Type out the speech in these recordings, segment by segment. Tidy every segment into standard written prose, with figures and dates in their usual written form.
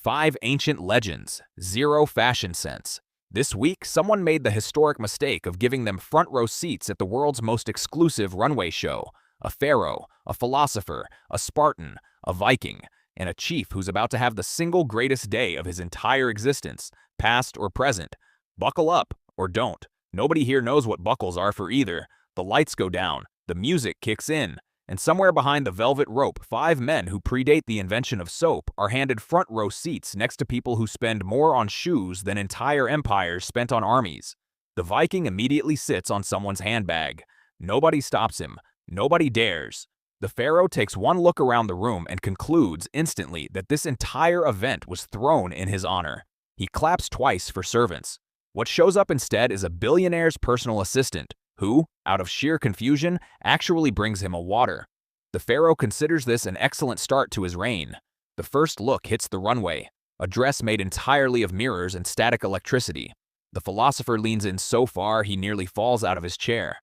5 ancient legends, 0 fashion sense. This week, someone made the historic mistake of giving them front row seats at the world's most exclusive runway show. A pharaoh, a philosopher, a Spartan, a Viking, and a chief who's about to have the single greatest day of his entire existence, past or present. Buckle up, or don't. Nobody here knows what buckles are for either. The lights go down, the music kicks in, and somewhere behind the velvet rope, 5 men who predate the invention of soap are handed front row seats next to people who spend more on shoes than entire empires spent on armies. The Viking immediately sits on someone's handbag. Nobody stops him. Nobody dares. The Pharaoh takes one look around the room and concludes instantly that this entire event was thrown in his honor. He claps twice for servants. What shows up instead is a billionaire's personal assistant, who, out of sheer confusion, actually brings him a water. The Pharaoh considers this an excellent start to his reign. The first look hits the runway, a dress made entirely of mirrors and static electricity. The philosopher leans in so far he nearly falls out of his chair.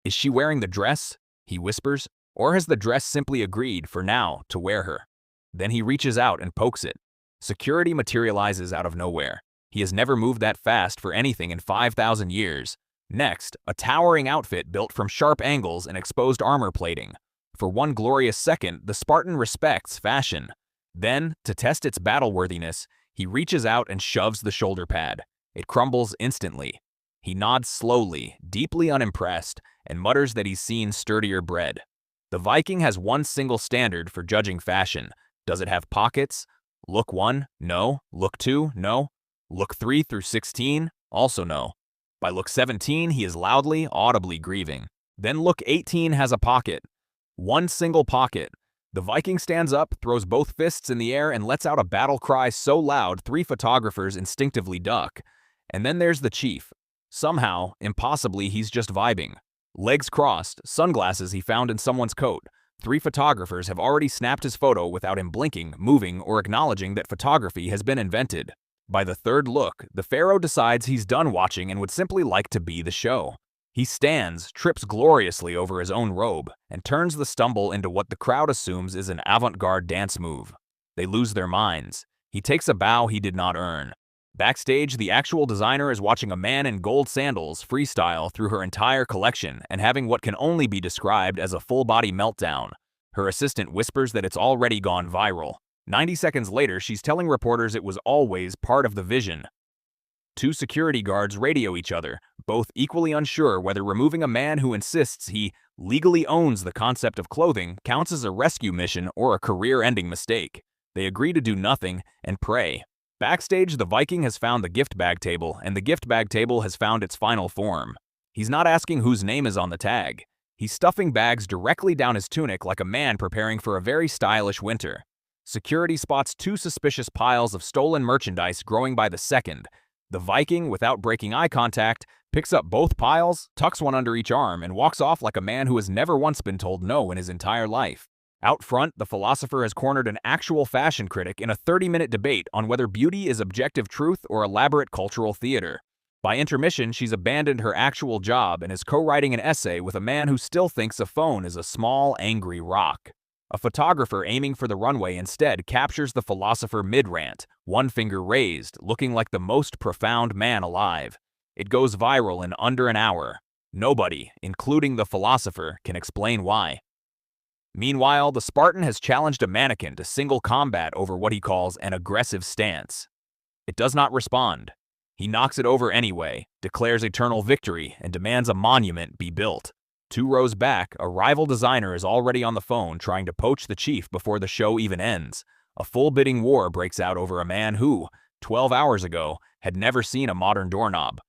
"Is she wearing the dress?" he whispers, "or has the dress simply agreed, for now, to wear her?" Then he reaches out and pokes it. Security materializes out of nowhere. He has never moved that fast for anything in 5,000 years. Next, a towering outfit built from sharp angles and exposed armor plating. For one glorious second, the Spartan respects fashion. Then, to test its battle-worthiness, he reaches out and shoves the shoulder pad. It crumbles instantly. He nods slowly, deeply unimpressed, and mutters that he's seen sturdier bread. The Viking has one single standard for judging fashion. Does it have pockets? Look 1, no. Look 2, no. Look 3 through 16, also no. By look 17, he is loudly, audibly grieving. Then look 18 has a pocket. One single pocket. The Viking stands up, throws both fists in the air, and lets out a battle cry so loud 3 photographers instinctively duck. And then there's the chief. Somehow, impossibly, he's just vibing. Legs crossed, sunglasses he found in someone's coat. 3 photographers have already snapped his photo without him blinking, moving, or acknowledging that photography has been invented. By the third look, the Pharaoh decides he's done watching and would simply like to be the show. He stands, trips gloriously over his own robe, and turns the stumble into what the crowd assumes is an avant-garde dance move. They lose their minds. He takes a bow he did not earn. Backstage, the actual designer is watching a man in gold sandals freestyle through her entire collection and having what can only be described as a full-body meltdown. Her assistant whispers that it's already gone viral. 90 seconds later, she's telling reporters it was always part of the vision. 2 security guards radio each other, both equally unsure whether removing a man who insists he legally owns the concept of clothing counts as a rescue mission or a career-ending mistake. They agree to do nothing and pray. Backstage, the Viking has found the gift bag table, and the gift bag table has found its final form. He's not asking whose name is on the tag. He's stuffing bags directly down his tunic like a man preparing for a very stylish winter. Security spots 2 suspicious piles of stolen merchandise growing by the second. The Viking, without breaking eye contact, picks up both piles, tucks one under each arm, and walks off like a man who has never once been told no in his entire life. Out front, the philosopher has cornered an actual fashion critic in a 30-minute debate on whether beauty is objective truth or elaborate cultural theater. By intermission, she's abandoned her actual job and is co-writing an essay with a man who still thinks a phone is a small, angry rock. A photographer aiming for the runway instead captures the philosopher mid-rant, one finger raised, looking like the most profound man alive. It goes viral in under an hour. Nobody, including the philosopher, can explain why. Meanwhile, the Spartan has challenged a mannequin to single combat over what he calls an aggressive stance. It does not respond. He knocks it over anyway, declares eternal victory, and demands a monument be built. 2 rows back, a rival designer is already on the phone trying to poach the chief before the show even ends. A full bidding war breaks out over a man who, 12 hours ago, had never seen a modern doorknob.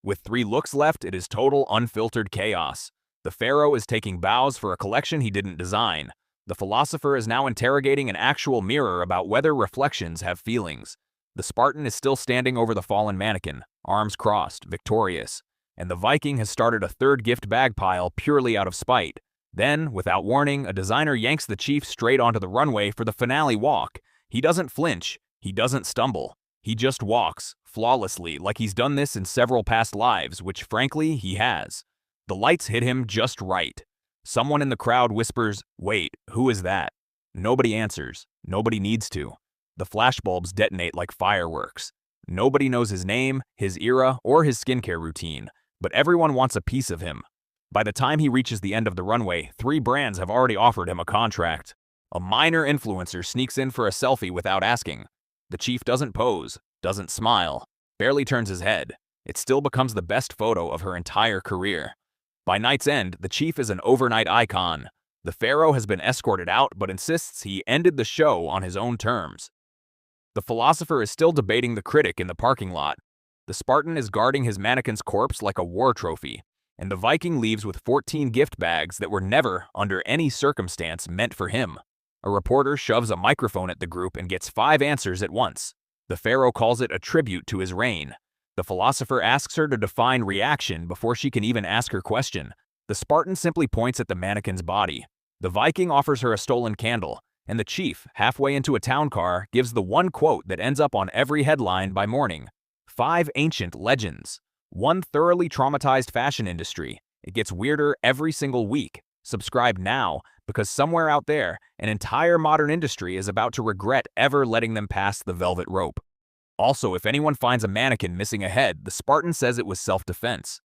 With 3 looks left, it is total unfiltered chaos. The Pharaoh is taking bows for a collection he didn't design. The philosopher is now interrogating an actual mirror about whether reflections have feelings. The Spartan is still standing over the fallen mannequin, arms crossed, victorious. And the Viking has started a 3rd gift bag pile purely out of spite. Then, without warning, a designer yanks the chief straight onto the runway for the finale walk. He doesn't flinch. He doesn't stumble. He just walks, flawlessly, like he's done this in several past lives, which frankly, he has. The lights hit him just right. Someone in the crowd whispers, "Wait, who is that?" Nobody answers. Nobody needs to. The flashbulbs detonate like fireworks. Nobody knows his name, his era, or his skincare routine, but everyone wants a piece of him. By the time he reaches the end of the runway, 3 brands have already offered him a contract. A minor influencer sneaks in for a selfie without asking. The chief doesn't pose, doesn't smile, barely turns his head. It still becomes the best photo of her entire career. By night's end, the chief is an overnight icon. The Pharaoh has been escorted out but insists he ended the show on his own terms. The Philosopher is still debating the critic in the parking lot. The Spartan is guarding his mannequin's corpse like a war trophy. And the Viking leaves with 14 gift bags that were never, under any circumstance, meant for him. A reporter shoves a microphone at the group and gets 5 answers at once. The Pharaoh calls it a tribute to his reign. The Philosopher asks her to define reaction before she can even ask her question. The Spartan simply points at the mannequin's body. The Viking offers her a stolen candle, and the chief, halfway into a town car, gives the one quote that ends up on every headline by morning. 5 ancient legends. 1 thoroughly traumatized fashion industry. It gets weirder every single week. Subscribe now, because somewhere out there, an entire modern industry is about to regret ever letting them pass the velvet rope. Also, if anyone finds a mannequin missing a head, the Spartan says it was self-defense.